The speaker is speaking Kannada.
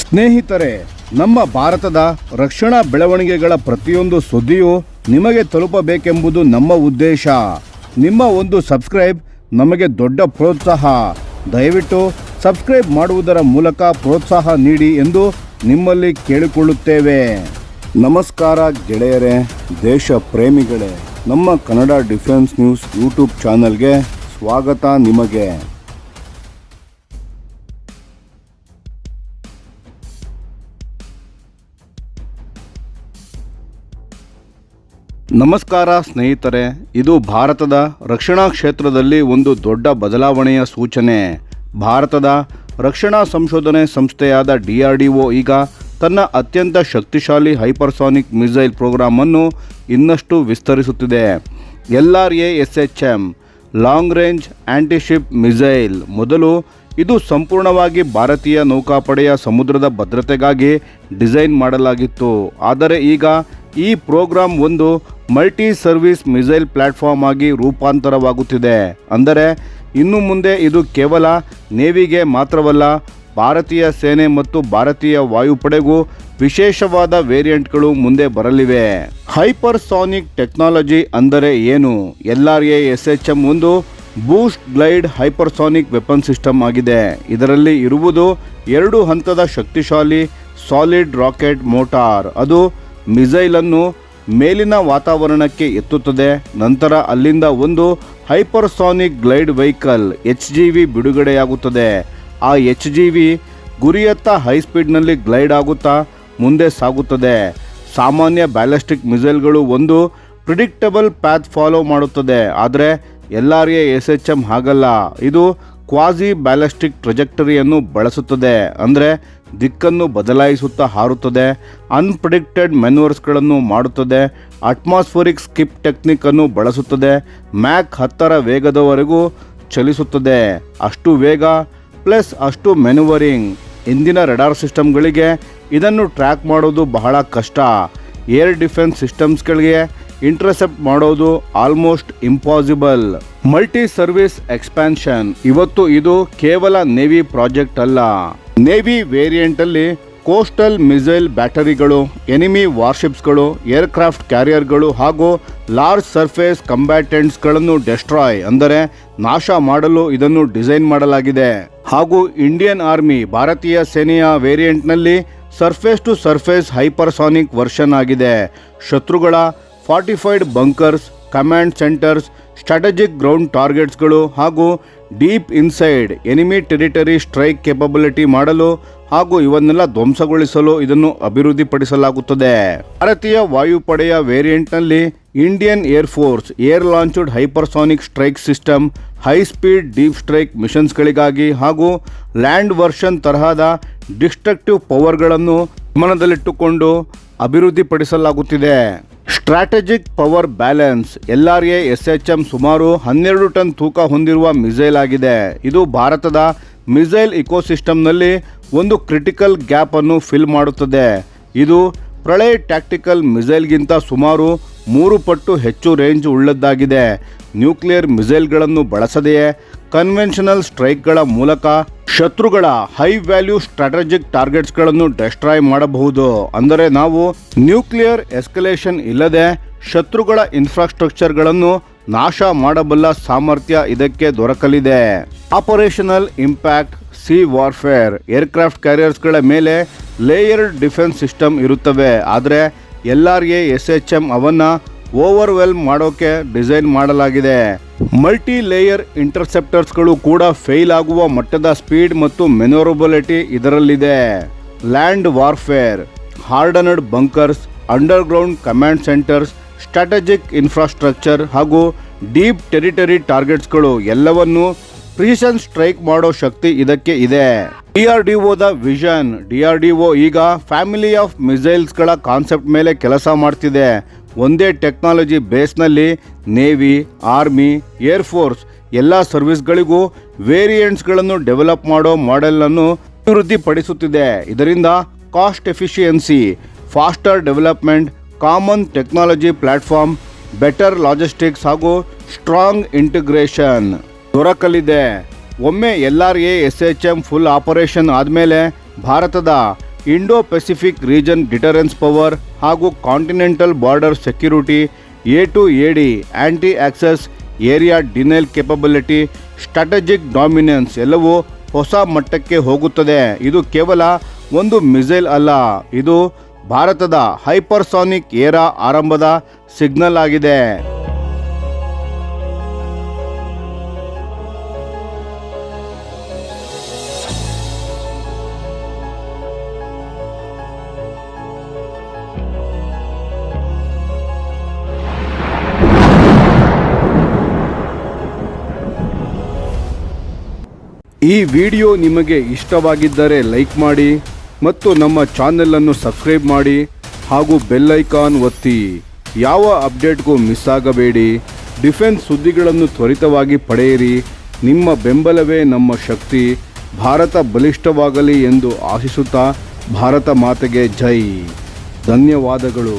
ಸ್ನೇಹಿತರೆ, ನಮ್ಮ ಭಾರತದ ರಕ್ಷಣಾ ಬೆಳವಣಿಗೆಗಳ ಪ್ರತಿಯೊಂದು ಸುದ್ದಿಯೂ ನಿಮಗೆ ತಲುಪಬೇಕೆಂಬುದು ನಮ್ಮ ಉದ್ದೇಶ. ನಿಮ್ಮ ಒಂದು ಸಬ್ಸ್ಕ್ರೈಬ್ ನಮಗೆ ದೊಡ್ಡ ಪ್ರೋತ್ಸಾಹ. ದಯವಿಟ್ಟು ಸಬ್ಸ್ಕ್ರೈಬ್ ಮಾಡುವುದರ ಮೂಲಕ ಪ್ರೋತ್ಸಾಹ ನೀಡಿ ಎಂದು ನಿಮ್ಮಲ್ಲಿ ಕೇಳಿಕೊಳ್ಳುತ್ತೇವೆ. ನಮಸ್ಕಾರ ಗೆಳೆಯರೇ, ದೇಶ ಪ್ರೇಮಿಗಳೇ, ನಮ್ಮ ಕನ್ನಡ ಡಿಫೆನ್ಸ್ ನ್ಯೂಸ್ ಯೂಟ್ಯೂಬ್ ಚಾನಲ್ಗೆ ಸ್ವಾಗತ ನಿಮಗೆ. ನಮಸ್ಕಾರ ಸ್ನೇಹಿತರೆ, ಇದು ಭಾರತದ ರಕ್ಷಣಾ ಕ್ಷೇತ್ರದಲ್ಲಿ ಒಂದು ದೊಡ್ಡ ಬದಲಾವಣೆಯ ಸೂಚನೆ. ಭಾರತದ ರಕ್ಷಣಾ ಸಂಶೋಧನೆ ಸಂಸ್ಥೆಯಾದ DRDO ಈಗ ತನ್ನ ಅತ್ಯಂತ ಶಕ್ತಿಶಾಲಿ ಹೈಪರ್ಸಾನಿಕ್ ಮಿಸೈಲ್ ಪ್ರೋಗ್ರಾಮನ್ನು ಇನ್ನಷ್ಟು ವಿಸ್ತರಿಸುತ್ತಿದೆ. LRASHM long range antiship missile. ಮೊದಲು ಇದು ಸಂಪೂರ್ಣವಾಗಿ ಭಾರತೀಯ ನೌಕಾಪಡೆಯ ಸಮುದ್ರದ ಭದ್ರತೆಗಾಗಿ ಡಿಸೈನ್ ಮಾಡಲಾಗಿತ್ತು. ಆದರೆ ಈಗ ಈ ಪ್ರೋಗ್ರಾಂ ಒಂದು ಮಲ್ಟಿ ಸರ್ವಿಸ್ ಮಿಸೈಲ್ ಪ್ಲಾಟ್ಫಾರ್ಮ್ ಆಗಿ ರೂಪಾಂತರವಾಗುತ್ತಿದೆ. ಅಂದರೆ ಇನ್ನು ಮುಂದೆ ಇದು ಕೇವಲ ನೇವಿಗೆ ಮಾತ್ರವಲ್ಲ, ಭಾರತೀಯ ಸೇನೆ ಮತ್ತು ಭಾರತೀಯ ವಾಯುಪಡೆಗೂ ವಿಶೇಷವಾದ ವೇರಿಯಂಟ್ಗಳು ಮುಂದೆ ಬರಲಿವೆ. ಹೈಪರ್ಸಾನಿಕ್ ಟೆಕ್ನಾಲಜಿ ಅಂದರೆ ಏನು? LRASHM ಒಂದು ಬೂಸ್ಟ್ ಗ್ಲೈಡ್ ಹೈಪರ್ಸಾನಿಕ್ ವೆಪನ್ ಸಿಸ್ಟಮ್ ಆಗಿದೆ. ಇದರಲ್ಲಿ ಇರುವುದು 2 ಹಂತದ ಶಕ್ತಿಶಾಲಿ ಸಾಲಿಡ್ ರಾಕೆಟ್ ಮೋಟಾರ್. ಅದು ಮಿಸೈಲನ್ನು ಮೇಲಿನ ವಾತಾವರಣಕ್ಕೆ ಎತ್ತುತ್ತದೆ. ನಂತರ ಅಲ್ಲಿಂದ ಒಂದು ಹೈಪರ್ಸಾನಿಕ್ ಗ್ಲೈಡ್ ವೆಹಿಕಲ್ HGV ಬಿಡುಗಡೆಯಾಗುತ್ತದೆ. ಆ HGV ಗುರಿಯತ್ತ ಹೈಸ್ಪೀಡ್ನಲ್ಲಿ ಗ್ಲೈಡ್ ಆಗುತ್ತಾ ಮುಂದೆ ಸಾಗುತ್ತದೆ. ಸಾಮಾನ್ಯ ಬ್ಯಾಲಿಸ್ಟಿಕ್ ಮಿಸೈಲ್ಗಳು ಒಂದು ಪ್ರಿಡಿಕ್ಟಬಲ್ ಪ್ಯಾತ್ ಫಾಲೋ ಮಾಡುತ್ತದೆ. ಆದರೆ LRASHM ಹಾಗಲ್ಲ. ಇದು ಕ್ವಾಸಿ ಬ್ಯಾಲಿಸ್ಟಿಕ್ ಟ್ರಜೆಕ್ಟರಿಯನ್ನು ಬಳಸುತ್ತದೆ. ಅಂದರೆ ದಿಕ್ಕನ್ನು ಬದಲಾಯಿಸುತ್ತಾ ಹಾರುತ್ತದೆ, ಅನ್ಪ್ರಿಡಿಕ್ಟೆಡ್ ಮೆನ್ಯೂವರ್ಸ್ಗಳನ್ನು ಮಾಡುತ್ತದೆ, ಅಟ್ಮಾಸ್ಫಿರಿಕ್ ಸ್ಕಿಪ್ ಟೆಕ್ನಿಕ್ ಅನ್ನು ಬಳಸುತ್ತದೆ, ಮ್ಯಾಕ್ 10 ವೇಗದವರೆಗೂ ಚಲಿಸುತ್ತದೆ. ಅಷ್ಟು ವೇಗ ಪ್ಲಸ್ ಅಷ್ಟು ಮೆನ್ಯೂವರಿಂಗ್. ಇಂದಿನ ರೆಡಾರ್ ಸಿಸ್ಟಮ್ಗಳಿಗೆ ಇದನ್ನು ಟ್ರ್ಯಾಕ್ ಮಾಡೋದು ಬಹಳ ಕಷ್ಟ. ಏರ್ ಡಿಫೆನ್ಸ್ ಸಿಸ್ಟಮ್ಸ್ಗಳಿಗೆ ಇಂಟರ್ಸೆಪ್ಟ್ ಮಾಡೋದು almost impossible. Multi service expansion. ಇವತ್ತು ಇದು ಕೇವಲ ನೇವಿ ಪ್ರಾಜೆಕ್ಟ್ ಅಲ್ಲ. ನೇವಿ ವೇರಿಯಂಟ್ ಅಲ್ಲಿ ಕೋಸ್ಟಲ್ ಮಿಸೈಲ್ ಬ್ಯಾಟರಿಗಳು, ಎನಿಮಿ ವಾರ್ಶಿಪ್ಸ್ಗಳು, ಏರ್ಕ್ರಾಫ್ಟ್ ಕ್ಯಾರಿಯರ್ಗಳು ಹಾಗೂ ಲಾರ್ಜ್ ಸರ್ಫೇಸ್ ಕಂಬ್ಯಾಟೆಂಟ್ಸ್ಗಳನ್ನು ಡೆಸ್ಟ್ರಾಯ್ ಅಂದರೆ ನಾಶ ಮಾಡಲು ಇದನ್ನು ಡಿಸೈನ್ ಮಾಡಲಾಗಿದೆ. ಹಾಗೂ ಇಂಡಿಯನ್ ಆರ್ಮಿ ಭಾರತೀಯ ಸೇನೆಯ ವೇರಿಯಂಟ್ನಲ್ಲಿ surface to surface hypersonic version ಆಗಿದೆ. ಶತ್ರುಗಳ fortified bunkers, command centres, strategic ground ಟಾರ್ಗೆಟ್ಸ್ಗಳು ಹಾಗೂ deep inside enemy territory strike capability ಮಾಡಲು ಹಾಗೂ ಇವನ್ನೆಲ್ಲ ಧ್ವಂಸಗೊಳಿಸಲು ಇದನ್ನು ಅಭಿವೃದ್ಧಿಪಡಿಸಲಾಗುತ್ತದೆ. ಭಾರತೀಯ ವಾಯುಪಡೆಯ ವೇರಿಯಂಟ್ನಲ್ಲಿ Indian air force air launched hypersonic strike system, high speed deep strike ಮಿಷನ್ಸ್ಗಳಿಗಾಗಿ ಹಾಗೂ ಲ್ಯಾಂಡ್ ವರ್ಷನ್ ತರಹದ ಡಿಸ್ಟ್ರಕ್ಟಿವ್ ಪವರ್ಗಳನ್ನು ಗಮನದಲ್ಲಿಟ್ಟುಕೊಂಡು ಅಭಿವೃದ್ಧಿಪಡಿಸಲಾಗುತ್ತಿದೆ. Strategic power balance. LRASHM ಸುಮಾರು 12 ಟನ್ ತೂಕ ಹೊಂದಿರುವ ಮಿಸೈಲ್ ಆಗಿದೆ. ಇದು ಭಾರತದ ಮಿಸೈಲ್ ಇಕೋಸಿಸ್ಟಮ್ನಲ್ಲಿ ಒಂದು ಕ್ರಿಟಿಕಲ್ ಗ್ಯಾಪ್ ಅನ್ನು ಫಿಲ್ ಮಾಡುತ್ತದೆ. ಇದು ಪ್ರಳಯ್ ಟ್ಯಾಕ್ಟಿಕಲ್ ಮಿಸೈಲ್ಗಿಂತ ಸುಮಾರು 3 ಪಟ್ಟು ಹೆಚ್ಚು ರೇಂಜ್ ಉಳ್ಳದ್ದಾಗಿದೆ. ನ್ಯೂಕ್ಲಿಯರ್ ಮಿಸೈಲ್ಗಳನ್ನು ಬಳಸದೆಯೇ ಕನ್ವೆನ್ಷನಲ್ ಸ್ಟ್ರೈಕ್ಗಳ ಮೂಲಕ ಶತ್ರುಗಳ ಹೈ ವ್ಯಾಲ್ಯೂ ಸ್ಟ್ರಾಟಜಿಕ್ ಟಾರ್ಗೆಟ್ಸ್ಗಳನ್ನು ಡೆಸ್ಟ್ರಾಯ್ ಮಾಡಬಹುದು. ಅಂದರೆ ನಾವು ನ್ಯೂಕ್ಲಿಯರ್ ಎಸ್ಕಲೇಷನ್ ಇಲ್ಲದೆ ಶತ್ರುಗಳ ಇನ್ಫ್ರಾಸ್ಟ್ರಕ್ಚರ್ಗಳನ್ನು ನಾಶ ಮಾಡಬಲ್ಲ ಸಾಮರ್ಥ್ಯ ಇದಕ್ಕೆ ದೊರಕಲಿದೆ. Operational impact. Sea warfare. Aircraft ಕ್ಯಾರಿಯರ್ಸ್ಗಳ ಮೇಲೆ ಲೇಯರ್ಡ್ ಡಿಫೆನ್ಸ್ ಸಿಸ್ಟಮ್ ಇರುತ್ತವೆ. ಆದರೆ LRASHM ಅವನ್ನು ಓವರ್ವೆಲ್ಮ್ ಮಾಡೋಕೆ ಡಿಸೈನ್ ಮಾಡಲಾಗಿದೆ. ಮಲ್ಟಿ ಲೇಯರ್ ಇಂಟರ್ಸೆಪ್ಟರ್ಸ್ಗಳು ಕೂಡ ಫೇಲ್ ಆಗುವ ಮಟ್ಟದ ಸ್ಪೀಡ್ ಮತ್ತು ಮೆನೋರಬಿಲಿಟಿ ಇದರಲ್ಲಿದೆ. Land warfare. Hardened bunkers, underground command centres, strategic infrastructure ಹಾಗೂ ಡೀಪ್ ಟೆರಿಟರಿ ಟಾರ್ಗೆಟ್ಸ್ಗಳು ಎಲ್ಲವನ್ನೂ ಪ್ರಿಸಿಷನ್ ಸ್ಟ್ರೈಕ್ ಮಾಡೋ ಶಕ್ತಿ ಇದಕ್ಕೆ ಇದೆ. DRDOದ ವಿಷನ್. DRDO ಈಗ ಫ್ಯಾಮಿಲಿ ಆಫ್ ಮಿಸೈಲ್ಸ್ಗಳ ಕಾನ್ಸೆಪ್ಟ್ ಮೇಲೆ ಕೆಲಸ ಮಾಡ್ತಿದೆ. ಒಂದೇ ಟೆಕ್ನಾಲಜಿ ಬೇಸ್ನಲ್ಲಿ ನೇವಿ, ಆರ್ಮಿ, ಏರ್ ಫೋರ್ಸ್ ಎಲ್ಲ ಸರ್ವಿಸ್ಗಳಿಗೂ ವೇರಿಯಂಟ್ಸ್ಗಳನ್ನು ಡೆವಲಪ್ ಮಾಡೋ ಮಾಡೆಲನ್ನು ಅಭಿವೃದ್ಧಿಪಡಿಸುತ್ತಿದೆ. ಇದರಿಂದ cost efficiency, faster development, common technology platform, better logistics ಹಾಗೂ ಸ್ಟ್ರಾಂಗ್ ಇಂಟಿಗ್ರೇಷನ್ ದೊರಕಲಿದೆ. ಒಮ್ಮೆ LRASHM ಫುಲ್ ಆಪರೇಷನ್ ಆದಮೇಲೆ ಭಾರತದ Indo Pacific region deterrence power ಹಾಗೂ continental border security, A2AD anti access area denial capability, strategic dominance ಎಲ್ಲವೂ ಹೊಸ ಮಟ್ಟಕ್ಕೆ ಹೋಗುತ್ತದೆ. ಇದು ಕೇವಲ ಒಂದು ಮಿಸೈಲ್ ಅಲ್ಲ, ಇದು ಭಾರತದ ಹೈಪರ್ಸಾನಿಕ್ ಏರಾ ಆರಂಭದ ಸಿಗ್ನಲ್ ಆಗಿದೆ. ಈ ವಿಡಿಯೋ ನಿಮಗೆ ಇಷ್ಟವಾಗಿದ್ದರೆ ಲೈಕ್ ಮಾಡಿ ಮತ್ತು ನಮ್ಮ ಚಾನೆಲನ್ನು ಸಬ್ಸ್ಕ್ರೈಬ್ ಮಾಡಿ ಹಾಗೂ ಬೆಲ್ ಐಕಾನ್ ಒತ್ತಿ. ಯಾವ ಅಪ್ಡೇಟ್ಗೂ ಮಿಸ್ ಆಗಬೇಡಿ. ಡಿಫೆನ್ಸ್ ಸುದ್ದಿಗಳನ್ನು ತ್ವರಿತವಾಗಿ ಪಡೆಯಿರಿ. ನಿಮ್ಮ ಬೆಂಬಲವೇ ನಮ್ಮ ಶಕ್ತಿ. ಭಾರತ ಬಲಿಷ್ಠವಾಗಲಿ ಎಂದು ಆಶಿಸುತ್ತಾ ಭಾರತ ಮಾತೆಗೆ ಜೈ. ಧನ್ಯವಾದಗಳು.